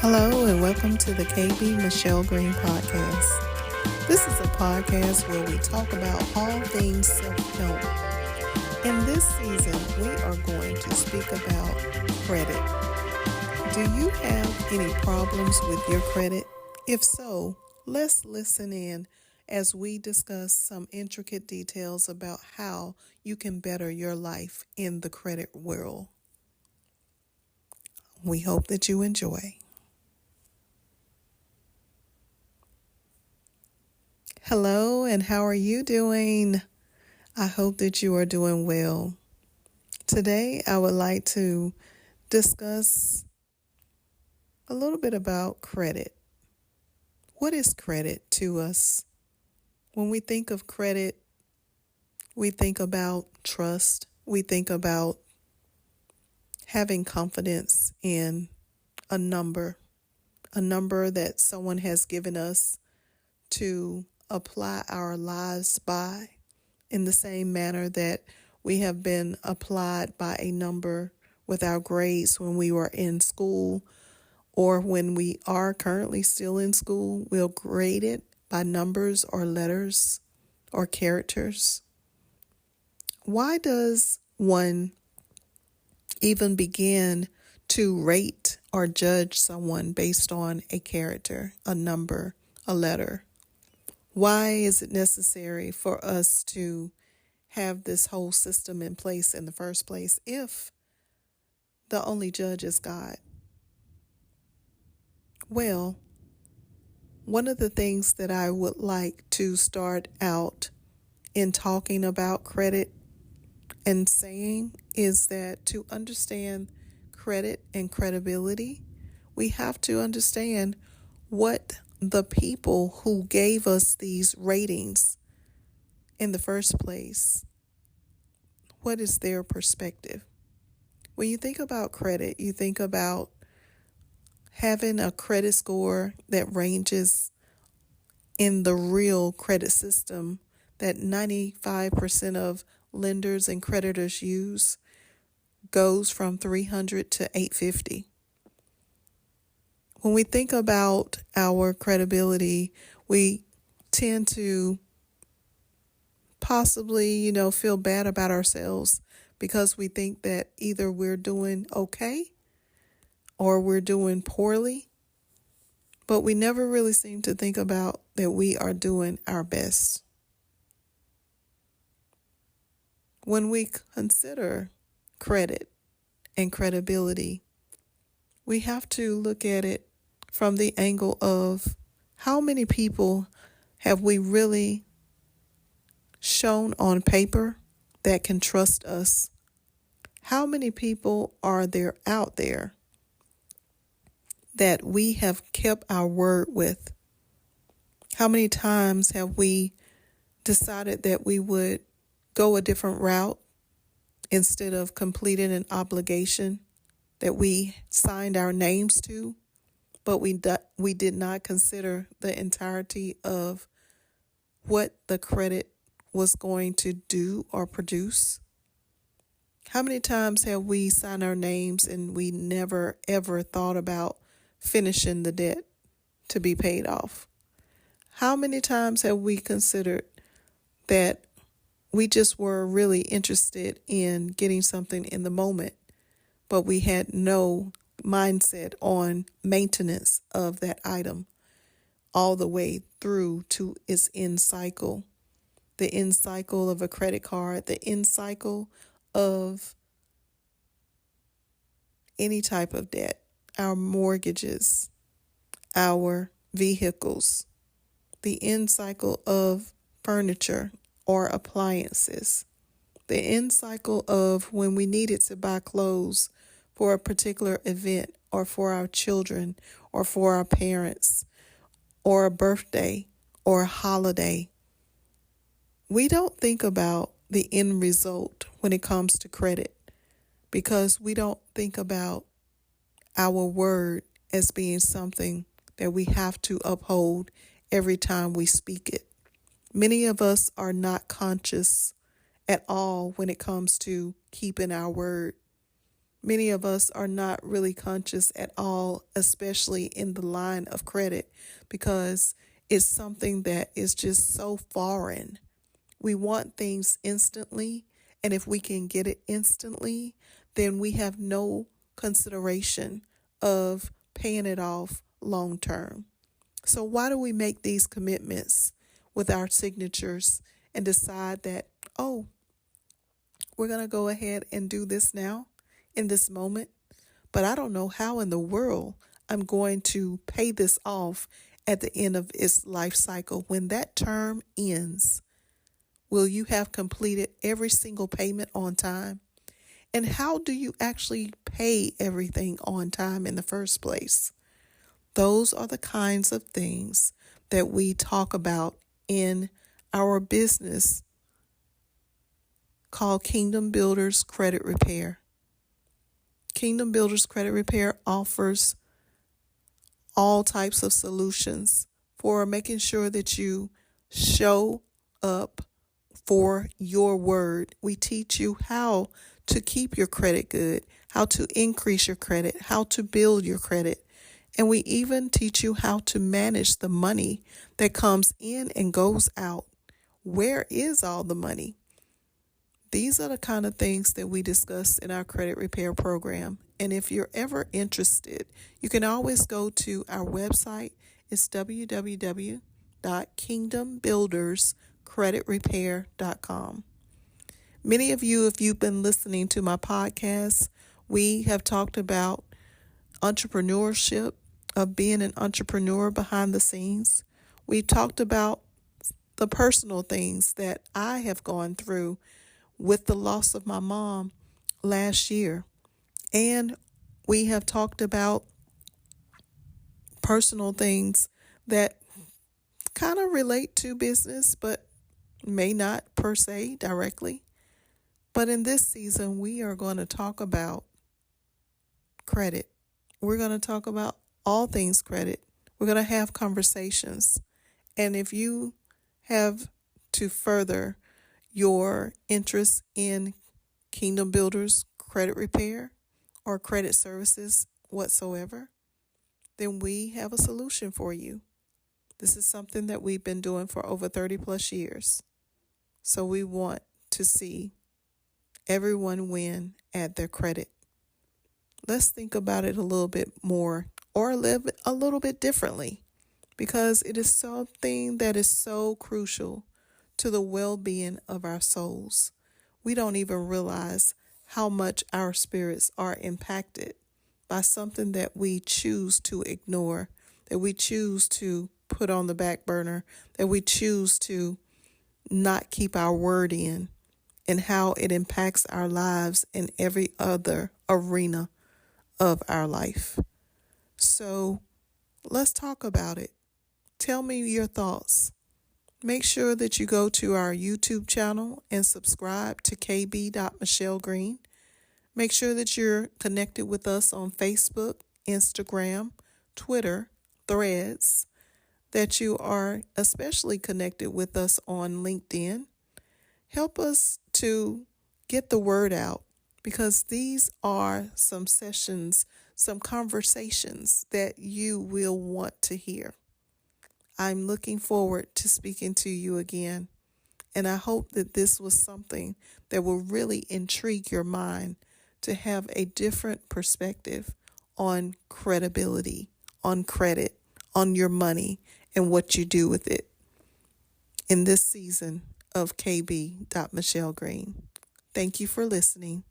Hello and welcome to the KB Michelle Green podcast. This is a podcast where we talk about all things self-help. In this season, we are going to speak about credit. Do you have any problems with your credit? If so, let's listen in as we discuss some intricate details about how you can better your life in the credit world. We hope that you enjoy. Hello, and how are you doing? I hope that you are doing well. Today, I would like to discuss a little bit about credit. What is credit to us? When we think of credit, we think about trust. We think about having confidence in a number that someone has given us to apply our lives by, in the same manner that we have been applied by a number with our grades when we were in school, or when we are currently still in school, we'll grade it by numbers or letters or characters. Why does one even begin to rate or judge someone based on a character, a number, a letter? Why is it necessary for us to have this whole system in place in the first place if the only judge is God? Well, one of the things that I would like to start out in talking about credit and saying is that to understand credit and credibility, we have to understand what the people who gave us these ratings in the first place, what is their perspective? When you think about credit, you think about having a credit score that ranges in the real credit system that 95% of lenders and creditors use goes from 300 to 850. When we think about our credibility, we tend to possibly, feel bad about ourselves because we think that either we're doing okay or we're doing poorly, but we never really seem to think about that we are doing our best. When we consider credit and credibility, we have to look at it from the angle of how many people have we really shown on paper that can trust us? How many people are there out there that we have kept our word with? How many times have we decided that we would go a different route instead of completing an obligation that we signed our names to, but we did not consider the entirety of what the credit was going to do or produce? How many times have we signed our names and we never ever thought about finishing the debt to be paid off? How many times have we considered that we just were really interested in getting something in the moment, but we had no mindset on maintenance of that item all the way through to its end cycle? The end cycle of a credit card, the end cycle of any type of debt, our mortgages, our vehicles, the end cycle of furniture or appliances, the end cycle of when we needed to buy clothes for a particular event or for our children or for our parents or a birthday or a holiday. We don't think about the end result when it comes to credit because we don't think about our word as being something that we have to uphold every time we speak it. Many of us are not conscious at all when it comes to keeping our word. Many of us are not really conscious at all, especially in the line of credit, because it's something that is just so foreign. We want things instantly, and if we can get it instantly, then we have no consideration of paying it off long term. So why do we make these commitments with our signatures and decide that, oh, we're going to go ahead and do this now in this moment, but I don't know how in the world I'm going to pay this off at the end of its life cycle. When that term ends, will you have completed every single payment on time? And how do you actually pay everything on time in the first place? Those are the kinds of things that we talk about in our business called Kingdom Builders Credit Repair. Kingdom Builders Credit Repair offers all types of solutions for making sure that you show up for your word. We teach you how to keep your credit good, how to increase your credit, how to build your credit. And we even teach you how to manage the money that comes in and goes out. Where is all the money? These are the kind of things that we discuss in our credit repair program. And if you're ever interested, you can always go to our website. It's www.kingdombuilderscreditrepair.com. Many of you, if you've been listening to my podcast, we have talked about entrepreneurship, of being an entrepreneur behind the scenes. We talked about the personal things that I have gone through with the loss of my mom last year. And we have talked about personal things that kind of relate to business, but may not per se directly. But in this season, we are going to talk about credit. We're going to talk about all things credit. We're going to have conversations. And if you have to further your interest in Kingdom Builders Credit Repair or credit services whatsoever, then we have a solution for you. This is something that we've been doing for over 30 plus years. So we want to see everyone win at their credit. Let's think about it a little bit more or live a little bit differently, because it is something that is so crucial to the well-being of our souls. We don't even realize how much our spirits are impacted by something that we choose to ignore, that we choose to put on the back burner, that we choose to not keep our word in, and how it impacts our lives in every other arena of our life. So let's talk about it. Tell me your thoughts. Make sure that you go to our YouTube channel and subscribe to kb.michellegreen. Make sure that you're connected with us on Facebook, Instagram, Twitter, Threads, that you are especially connected with us on LinkedIn. Help us to get the word out, because these are some sessions, some conversations that you will want to hear. I'm looking forward to speaking to you again, and I hope that this was something that will really intrigue your mind to have a different perspective on credibility, on credit, on your money, and what you do with it in this season of KB. Michelle Green. Thank you for listening.